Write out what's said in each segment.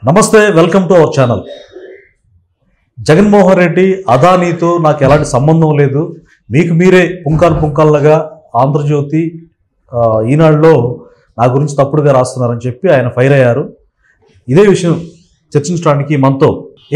నమస్తే, welcome to our channel. Jaganmohan Reddy అదానీతో నాకు ఎలాంటి సంబంధం లేదు, మీకు మీరే పుంకాలుగా ఆంధ్రజ్యోతి ఈనాడులో నా గురించి తప్పుడుగా రాస్తున్నారని చెప్పి ఆయన ఫైర్ అయ్యారు. ఇదే విషయం చర్చించడానికి మనతో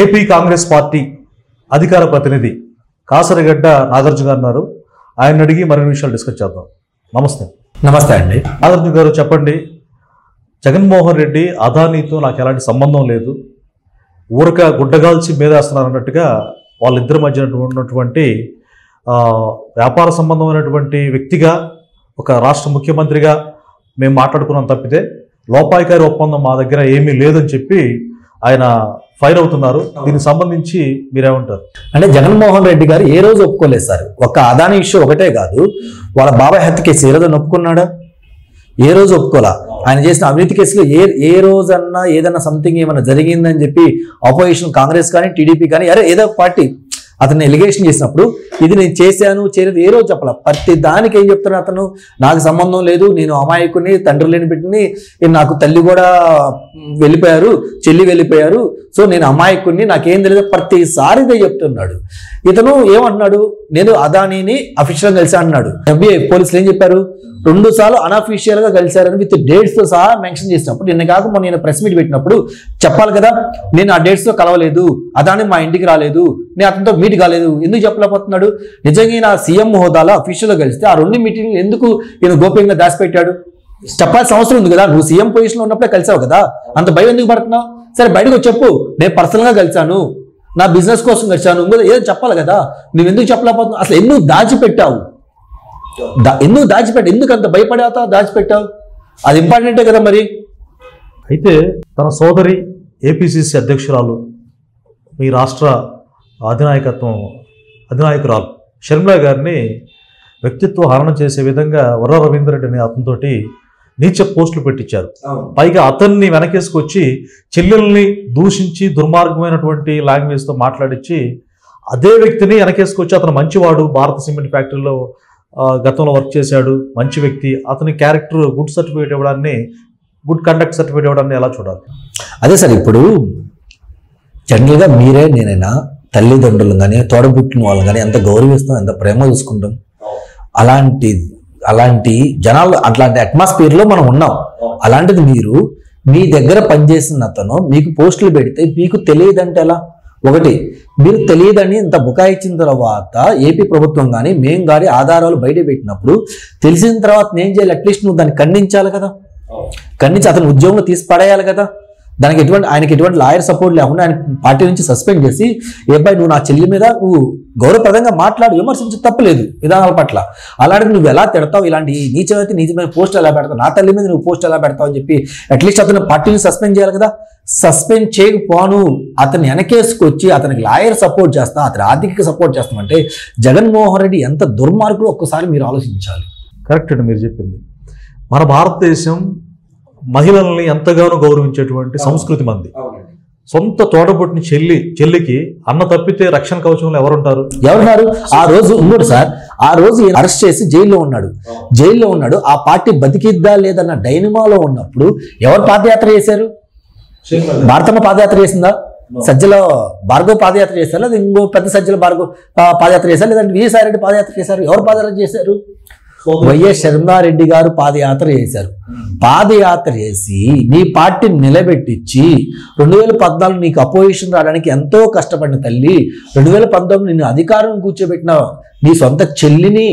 ఏపీ కాంగ్రెస్ పార్టీ అధికార ప్రతినిధి కాసరగడ్డ నాగార్జున గారు ఉన్నారు. ఆయన అడిగి మరిన్ని విషయాలు డిస్కస్ చేద్దాం. నమస్తే. నమస్తే అండి. నాగార్జున గారు చెప్పండి, జగన్మోహన్ రెడ్డి అదానీతో నాకు ఎలాంటి సంబంధం లేదు, ఊరక గుడ్డగాల్చి మీదేస్తున్నారు అన్నట్టుగా వాళ్ళిద్దరి మధ్య ఉన్నటువంటి వ్యాపార సంబంధమైనటువంటి వ్యక్తిగా ఒక రాష్ట్ర ముఖ్యమంత్రిగా మేము మాట్లాడుకున్నాం తప్పితే లోపాయికారి ఒప్పందం మా దగ్గర ఏమీ లేదని చెప్పి ఆయన ఫైర్ అవుతున్నారు. దీనికి సంబంధించి మీరేమంటారు? అంటే జగన్మోహన్ రెడ్డి గారు ఏ రోజు ఒప్పుకోలేదు సార్. ఒక్క అదానీ ఇష్యూ ఒకటే కాదు, వాళ్ళ బాబాయ్ హత్య కేసు ఏ రోజు ఒప్పుకున్నాడా? ఏ రోజు ఒప్పుకోలా. ఆయన చేసిన అవినీతి కేసులో ఏ రోజన్నా ఏదన్నా సంథింగ్ ఏమైనా జరిగిందని చెప్పి అపోజిషన్ కాంగ్రెస్ కానీ టీడీపీ కానీ ఏదో పార్టీ అతన్ని ఎలిగేషన్ చేసినప్పుడు ఇది నేను చేశాను చేయలేదు ఏ రోజు చెప్పాల. ప్రతి దానికి ఏం చెప్తున్నాడు అతను, నాకు సంబంధం లేదు, నేను అమాయకుని, తండ్రి లేని బిడ్డని, నాకు తల్లి కూడా వెళ్ళిపోయారు, చెల్లి వెళ్ళిపోయారు, సో నేను అమాయకుని, నాకేం తెలియదు, ప్రతిసారి ఇదే చెప్తున్నాడు. ఇతను ఏమంటున్నాడు, నేను అదానీని అఫీషియల్గా కలిసా అన్నాడు. FBI పోలీసులు ఏం చెప్పారు, 2 సార్లు అన్అఫీషియల్ గా కలిశారని విత్ డేట్స్ తో సహా మెన్షన్ చేసినప్పుడు, నిన్న కాక మొన్న నేను ప్రెస్ మీట్ పెట్టినప్పుడు చెప్పాలి కదా, నేను ఆ డేట్స్ తో కలవలేదు, అదాని మా ఇంటికి రాలేదు, నేను అతనితో మీట్ కాలేదు, ఎందుకు చెప్పలేకపోతున్నాడు? నిజంగా నా సీఎం హోదాలో అఫీషియల్ గా కలిస్తే ఆ 2 మీటింగ్లు ఎందుకు ఈయన గోప్యంగా దాచిపెట్టాడు? చెప్పాల్సిన అవసరం ఉంది కదా, నువ్వు సీఎం పొజిషన్ లో ఉన్నప్పుడే కలిసావు కదా, అంత భయం ఎందుకు పడుతున్నావు? సరే బయటకు చెప్పు, నేను పర్సనల్ గా కలిసాను, నా బిజినెస్ కోసం కలిసాను, ఇంకో ఏదో చెప్పాలి కదా, నువ్వు ఎందుకు చెప్పలేకపోతున్నావు? అసలు ఎందుకు దాచిపెట్టావు? ఎందుకు అంత భయపడేతా దాచిపెట్టావు? అది ఇంపార్టెంటే కదా. మరి అయితే తన సోదరి ఏపీసీసీ అధ్యక్షురాలు, మీ రాష్ట్ర అధినాయకురాలు షర్మిల గారిని వ్యక్తిత్వ హరణ చేసే విధంగా వర్ర రవీందర్ రెడ్డి అనే అతనితోటి నీచ పోస్టులు పెట్టించారు. పైగా అతన్ని వెనకేసుకొచ్చి చెల్లెల్ని దూషించి దుర్మార్గమైనటువంటి లాంగ్వేజ్తో మాట్లాడించి అదే వ్యక్తిని వెనకేసుకొచ్చి అతను మంచివాడు, భారత సిమెంట్ ఫ్యాక్టరీలో గతంలో వర్క్ చేశాడు, మంచి వ్యక్తి, అతని క్యారెక్టర్ గుడ్ సర్టిఫికేట్ ఇవ్వడాన్ని, గుడ్ కండక్ట్ సర్టిఫికేట్ ఇవ్వడాన్ని ఎలా చూడాలి? అదే సార్, ఇప్పుడు జనరల్గా మీరే నేనైనా తల్లిదండ్రులు కానీ తోడబుట్టిన వాళ్ళని కానీ ఎంత గౌరవిస్తాం, ఎంత ప్రేమ చూసుకుంటాం. అలాంటి జనాలు అట్లాంటి అట్మాస్ఫియర్లో మనం ఉన్నాం. అలాంటిది మీరు మీ దగ్గర పనిచేసిన అతను మీకు పోస్టులు పెడితే మీకు తెలియదంటే ఎలా? ఒకటి, మీరు తెలియదని ఇంత బుకాయించిన తర్వాత ఏపీ ప్రభుత్వం కానీ మేము కానీ ఆధారాలు బయట పెట్టినప్పుడు తెలిసిన తర్వాత నేను చేయాలి? అట్లీస్ట్ నువ్వు దాన్ని ఖండించాలి కదా, ఖండించి అతను ఉద్యోగంలో తీసి పడేయాలి కదా. దానికి ఆయనకి ఎటువంటి లాయర్ సపోర్ట్ లేకుండా ఆయన పార్టీ నుంచి సస్పెండ్ చేసి, ఏబ్బాయి నువ్వు నా చెల్లి మీద నువ్వు గౌరవప్రదంగా మాట్లాడు, విమర్శించి తప్పలేదు విధానాల పట్ల, అలాంటి నువ్వు ఎలా తిడతావు, ఇలాంటి నీచమైన పోస్ట్ ఎలా పెడతావు, నా తల్లి మీద నువ్వు పోస్ట్ ఎలా పెడతావు అని చెప్పి అట్లీస్ట్ అతను పార్టీని సస్పెండ్ చేయాలి కదా. సస్పెండ్ చేయకపోను అతన్ని వెనకేసుకొచ్చి అతనికి లాయర్ సపోర్ట్ చేస్తా, అతని ఆర్థిక సపోర్ట్ చేస్తామంటే జగన్మోహన్ రెడ్డి ఎంత దుర్మార్గుడు ఒక్కసారి మీరు ఆలోచించాలి. కరెక్ట్ అండి మీరు చెప్పింది. మన భారతదేశం మహిళల్ని ఎంతగానో గౌరవించేటువంటి సంస్కృతి మంది. సొంత తోడబుట్టిన చెల్లికి అన్న తప్పితే రక్షణ కవచంలో ఎవరున్నారు? ఆ రోజు ఇంకోటి సార్, ఆ రోజు అరెస్ట్ చేసి జైల్లో ఉన్నాడు. ఆ పార్టీ బతికిద్దా లేదన్న డైనమాలో ఉన్నప్పుడు ఎవరు పాదయాత్ర చేశారు? భారతమ్మ పాదయాత్ర చేసిందా? సజ్జల భార్గవ్ పాదయాత్ర చేశారు, లేదా ఇంకో పెద్ద సజ్జల భార్గవ్ పాదయాత్ర చేశారు, లేదంటే విజయసాయి రెడ్డి పాదయాత్ర చేశారు? ఎవరు పాదయాత్ర చేశారు? వైఎస్ షర్మిలారెడ్డి గారు పాదయాత్ర చేశారు. పాదయాత్ర చేసి నీ పార్టీని నిలబెట్టించి 2014 నీకు అపోజిషన్ రావడానికి ఎంతో కష్టపడిన తల్లి, 2019 నిన్ను అధికారం కూర్చోబెట్టిన నీ సొంత చెల్లిని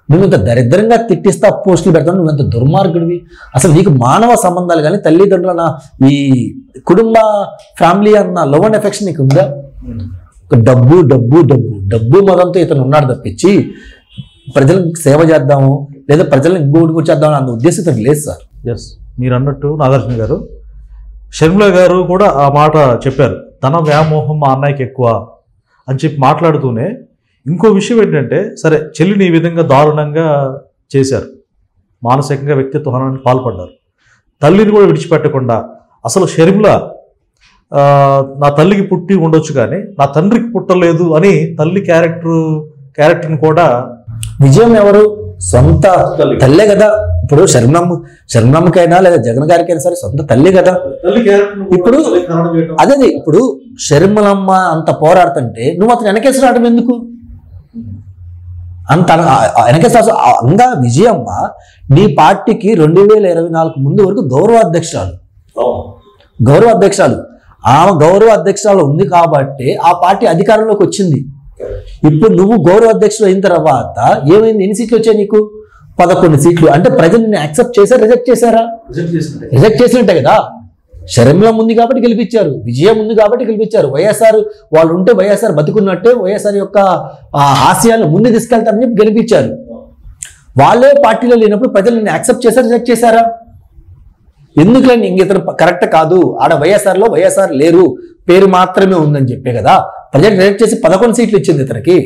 నువ్వు ఇంత దరిద్రంగా తిట్టిస్తా పోస్టులు పెడతావు, నువ్వు ఎంత దుర్మార్గుడివి. అసలు నీకు మానవ సంబంధాలు కానీ తల్లిదండ్రుల ఈ కుటుంబ ఫ్యామిలీ అన్న లవ్ అండ్ ఎఫెక్షన్ నీకు ఉందా? డబ్బు డబ్బు డబ్బు డబ్బు మదంతో ఇతను ఉన్నాడు తప్పించి ప్రజలకు సేవ చేద్దాము లేదా ప్రజలను ఇంకోటికి వచ్చేద్దాము అన్న ఉద్దేశం లేదు సార్. ఎస్, మీరు అన్నట్టు నాగార్జున గారు, షర్మిల గారు కూడా ఆ మాట చెప్పారు, తన వ్యామోహం మా అన్నయ్యకి ఎక్కువ అని చెప్పి మాట్లాడుతూనే ఇంకో విషయం ఏంటంటే, సరే చెల్లిని ఈ విధంగా దారుణంగా చేశారు, మానసికంగా వ్యక్తిత్వ హననానికి పాల్పడ్డారు, తల్లిని కూడా విడిచిపెట్టకుండా అసలు షర్మిల నా తల్లికి పుట్టి ఉండొచ్చు కానీ నా తండ్రికి పుట్టలేదు అని తల్లి క్యారెక్టర్ని కూడా విజయం ఎవరు? సొంత తల్లే కదా. ఇప్పుడు శర్మమ్మకైనా లేదా జగన్ గారికైనా సరే సొంత తల్లి కదా. ఇప్పుడు అదే ఇప్పుడు షర్మిలమ్మ అంత పోరాడుతుంటే నువ్వు అతను వెనకేసి రావడం ఎందుకు? అంత వెనకేసి అంగా విజయమ్మ నీ పార్టీకి 2024 ముందు వరకు గౌరవ అధ్యక్షురాలు. ఆమె గౌరవ అధ్యక్షురాలు ఉంది కాబట్టి ఆ పార్టీ అధికారంలోకి వచ్చింది. ఇప్పుడు నువ్వు గౌరవ అధ్యక్షులు అయిన తర్వాత ఏమైంది? ఎన్ని సీట్లు వచ్చాయి నీకు? 11 సీట్లు. అంటే ప్రజలు నిన్ను యాక్సెప్ట్ చేశారా, రిజెక్ట్ చేశారా? రిజెక్ట్ చేసినట్టే కదా. షర్మిలమ్మ ఉంది కాబట్టి గెలిపించారు, విజయం ఉంది కాబట్టి గెలిపించారు. వైఎస్ఆర్ వాళ్ళు ఉంటే వైఎస్ఆర్ బతుకున్నట్టే వైఎస్ఆర్ యొక్క ఆశయాలను ముందు తీసుకెళ్తారని చెప్పి గెలిపించారు. వాళ్ళే పార్టీలో లేనప్పుడు ప్రజలు నిన్ను యాక్సెప్ట్ చేశారా, రిజెక్ట్ చేశారా? ఎందుకులేండి ఇంక ఇతను కరెక్ట్ కాదు, ఆడ వైఎస్ఆర్లో వైఎస్ఆర్ లేరు, పేరు మాత్రమే ఉందని చెప్పే కదా ప్రజలు రిజెక్ట్ చేసి 11 సీట్లు ఇచ్చింది ఇతనికి.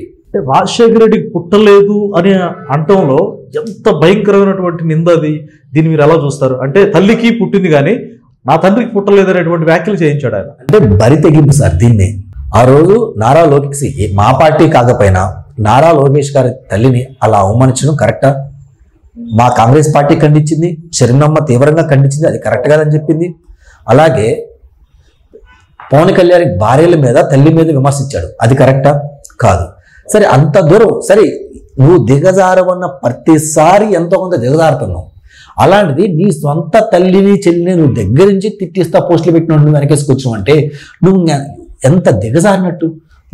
రాజశేఖర రెడ్డికి పుట్టలేదు అని అంటంలో ఎంత భయంకరమైనటువంటి నింద అది. దీన్ని మీరు ఎలా చూస్తారు? అంటే తల్లికి పుట్టింది కానీ నా తండ్రికి పుట్టలేదు అనేటువంటి వ్యాఖ్యలు చేయించాడు ఆయన. అంటే బరి తెగింపు సార్ దీన్ని. ఆ రోజు నారా లోకేష్ మా పార్టీ కాకపోయినా నారా లోకేష్ గారి తల్లిని అలా అవమానించడం కరెక్టా? మా కాంగ్రెస్ పార్టీ ఖండించింది, షర్మిలమ్మ తీవ్రంగా ఖండించింది, అది కరెక్ట్ కాదని చెప్పింది. అలాగే పవన్ కళ్యాణ్ భార్యల మీద తల్లి మీద విమర్శించాడు, అది కరెక్టా? కాదు. సరే అంత దూరం సరే నువ్వు దిగజారవన్న ప్రతిసారి ఎంతో కొంత దిగజారుతున్నావు. అలాంటిది నీ సొంత తల్లిని చెల్లిని నువ్వు దగ్గర నుంచి తిట్టిస్తా పోస్టులు పెట్టిన నువ్వు వెనకేసుకొచ్చావు అంటే నువ్వు ఎంత దిగజారినట్టు?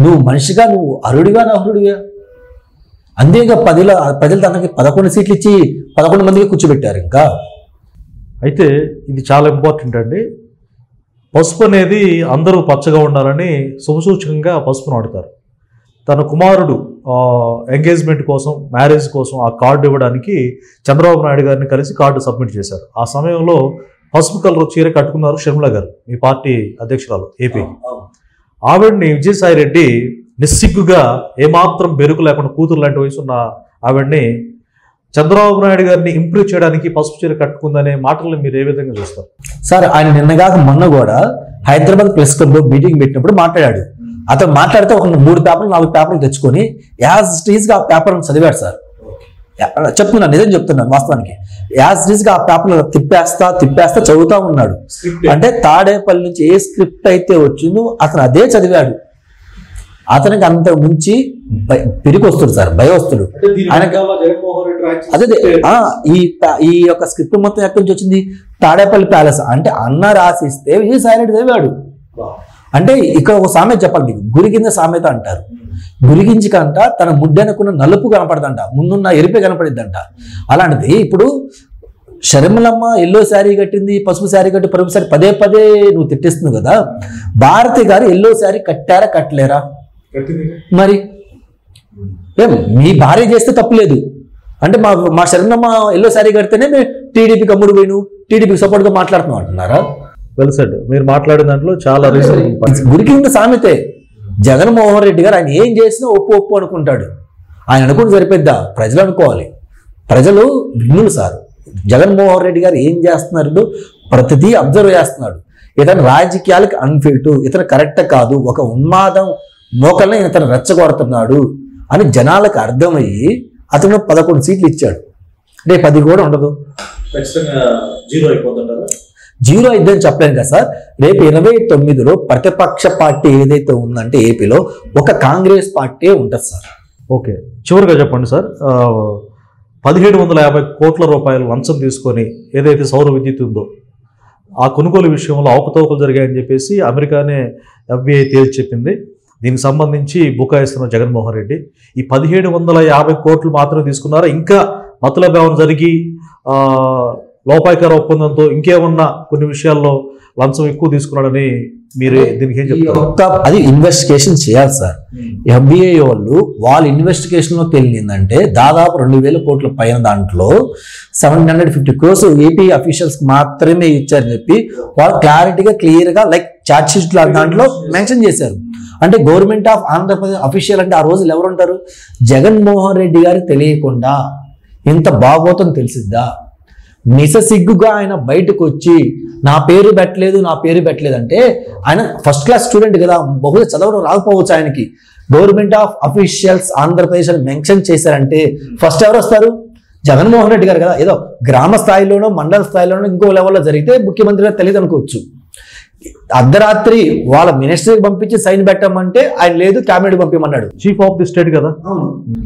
నువ్వు మనిషిగా నువ్వు అరుడిగా నహరుడిగా. అంతేగా ప్రజలు తనకి 11 సీట్లు ఇచ్చి 11 మందికి కూర్చోబెట్టారు. ఇంకా అయితే ఇది చాలా ఇంపార్టెంట్ అండి. పసుపు అనేది అందరూ పచ్చగా ఉండాలని శుభసూచకంగా పసుపును వాడతారు. తన కుమారుడు ఎంగేజ్మెంట్ కోసం, మ్యారేజ్ కోసం ఆ కార్డు ఇవ్వడానికి చంద్రబాబు నాయుడు గారిని కలిసి కార్డు సబ్మిట్ చేశారు. ఆ సమయంలో పసుపు కలర్ చీర కట్టుకున్నారు షర్మిల గారు, మీ పార్టీ అధ్యక్షురాలు ఏపీ. ఆవిడ్ని విజయసాయి రెడ్డి నిస్సిగ్గుగా ఏమాత్రం బెరుకు లేకుండా కూతురు లాంటి వయసు ఉన్న ఆవిడ్ని చంద్రబాబు నాయుడు గారిని ఇంప్రూవ్ చేయడానికి పసుపు చీర కట్టుకుందనే మాటలను మీరు ఏ విధంగా చూస్తారు? సార్ ఆయన నిన్నగాక మొన్న కూడా హైదరాబాద్ ప్రెస్ క్లబ్లో మీటింగ్ పెట్టినప్పుడు మాట్లాడాడు. అతను మాట్లాడితే ఒక 3 పేపర్లు 4 పేపర్లు తెచ్చుకొని యాజ్ టీజ్గా ఆ పేపర్ను చదివాడు సార్. చెప్తున్నాను, నిజం చెప్తున్నాను. వాస్తవానికి యాజ్ టీజ్గా ఆ పేపర్లు తిప్పేస్తా చదువుతా ఉన్నాడు. అంటే తాడేపల్లి నుంచి ఏ స్క్రిప్ట్ అయితే వచ్చిందో అతను అదే చదివాడు. అతనికి అంత ముంచి పిరికొస్తుడు సార్, భయవస్తుడు. అదే ఈ యొక్క స్క్రిప్ట్ మొత్తం ఎక్కడి నుంచి వచ్చింది? తాడేపల్లి ప్యాలెస్. అంటే అన్న రాసిస్తే విజయసాయి రెడ్డి చదివాడు. అంటే ఇక్కడ ఒక సామెత చెప్పాలి మీకు, గురిగింద సామెత అంటారు. గురిగించి కంట తన ముద్దెనకున్న నలుపు కనపడదంట, ముందున్న ఎరిపే కనపడిద్దంట. అలాంటిది ఇప్పుడు షర్మిలమ్మ ఎల్లో శారీ కట్టింది, పసుపు శారీ కట్టి పరుపు శారీ పదే నువ్వు తిట్టిస్తున్నావు కదా. భారతి గారు ఎల్లో శారీ కట్టారా కట్టలేరా? మరి మీ భార్య చేస్తే తప్పులేదు అంటే మా షర్మిలమ్మ ఎల్లో శారీ కడితేనే మేము టీడీపీకి అమ్ముడు పోయిను, టీడీపీకి సపోర్ట్గా మాట్లాడుతున్నాం అంటున్నారా? Well said. మీరు మాట్లాడిన దాంట్లో చాలా గురికింద సామెతే. జగన్మోహన్ రెడ్డి గారు ఆయన ఏం చేసినా ఒప్పు అనుకుంటాడు. ఆయన అనుకుంటే సరిపోద్దా? ప్రజలు అనుకోవాలి. ప్రజలు విఘ్నులు సార్. జగన్మోహన్ రెడ్డి గారు ఏం చేస్తున్నాడు ప్రతిదీ అబ్జర్వ్ చేస్తున్నాడు. ఇతను రాజకీయాలకు అన్ఫిట్, ఇతను కరెక్ట్ కాదు, ఒక ఉన్మాదం మోకల్ని ఇతను రెచ్చగొడుతున్నాడు అని జనాలకు అర్థమయ్యి అతను 11 సీట్లు ఇచ్చాడు. రేపు 10 కూడా ఉండదు, జీరో అయిద్దని చెప్పలేను కదా సార్. రేపు 29లో ప్రతిపక్ష పార్టీ ఏదైతే ఉందంటే ఏపీలో ఒక కాంగ్రెస్ పార్టీ ఉంటుంది సార్. ఓకే, చివరిగా చెప్పండి సార్. 1750 కోట్ల రూపాయలు లంచం తీసుకొని ఏదైతే సౌర విద్యుత్ ఉందో ఆ కొనుగోలు విషయంలో అవకతవకలు జరిగాయని చెప్పేసి అమెరికానే FBI తేల్చి చెప్పింది. దీనికి సంబంధించి బుకాయిస్తున్న జగన్మోహన్ రెడ్డి ఈ 1750 కోట్లు మాత్రమే తీసుకున్నారా? ఇంకా మతలబ్ ఏమైనా జరిగి లోపాయకర ఒప్పందంతో ఇంకేమన్నా కొన్ని విషయాల్లో లంచం ఎక్కువ తీసుకున్నాడని మీరు దీనికి ఏం చెప్తారు? అది ఇన్వెస్టిగేషన్ చేయాలి సార్. FBI వాళ్ళ ఇన్వెస్టిగేషన్ లో తెలియదంటే దాదాపు 2000 కోట్ల పైన దాంట్లో 750 crores ఏపీ అఫీషియల్స్ మాత్రమే ఇచ్చారని చెప్పి వాళ్ళు క్లారిటీగా క్లియర్గా లైక్ చార్జ్ షీట్ దాంట్లో మెన్షన్ చేశారు. అంటే గవర్నమెంట్ ఆఫ్ ఆంధ్రప్రదేశ్ అఫీషియల్ అంటే ఆ రోజులు ఎవరు ఉంటారు? జగన్మోహన్ రెడ్డి గారికి తెలియకుండా ఇంత బాగోతం తెలిసిద్దా? నిససిగ్గుగా ఆయన బయటకు వచ్చి నా పేరు పెట్టలేదు అంటే ఆయన ఫస్ట్ క్లాస్ స్టూడెంట్ కదా, బహుశా చదవడం రాకపోవచ్చు ఆయనకి. గవర్నమెంట్ ఆఫ్ అఫీషియల్స్ ఆంధ్రప్రదేశ్ అని మెన్షన్ చేశారంటే ఫస్ట్ ఎవరు వస్తారు? జగన్మోహన్ రెడ్డి గారు కదా ఏదో గ్రామ స్థాయిలోనో మండల స్థాయిలోనో ఇంకో లెవెల్లో జరిగితే ముఖ్యమంత్రి గారు తెలియదు అనుకోవచ్చు. అర్ధరాత్రి వాళ్ళ మినిస్టర్కి పంపించి సైన్ పెట్టామంటే ఆయన లేదు, క్యాబినెట్ పంపించమన్నాడు. చీఫ్ ఆఫ్ ది స్టేట్ కదా,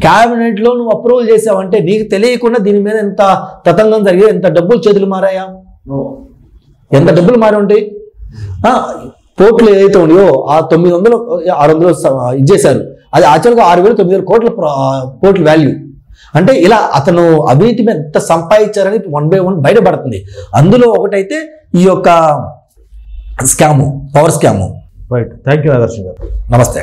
క్యాబినెట్ లో నువ్వు అప్రూవల్ చేసావంటే నీకు తెలియకుండా దీని మీద ఎంత తతంగం జరిగి ఎంత డబ్బులు చేతులు మారాయా, ఎంత డబ్బులు మారి ఉంటాయి. పోర్టులు ఏదైతే ఉన్నాయో ఆ 900 600 ఇచ్చేశారు, అది యాక్చువల్గా 6,000 9,000 కోట్ల పోర్టుల వాల్యూ. అంటే ఇలా అతను అవినీతి మీద ఎంత సంపాదించారని 1 by 1 బయటపడుతుంది. అందులో ఒకటైతే ఈ యొక్క scam, power scam. Right. Thank you Nagarjuna గారు. నమస్తే.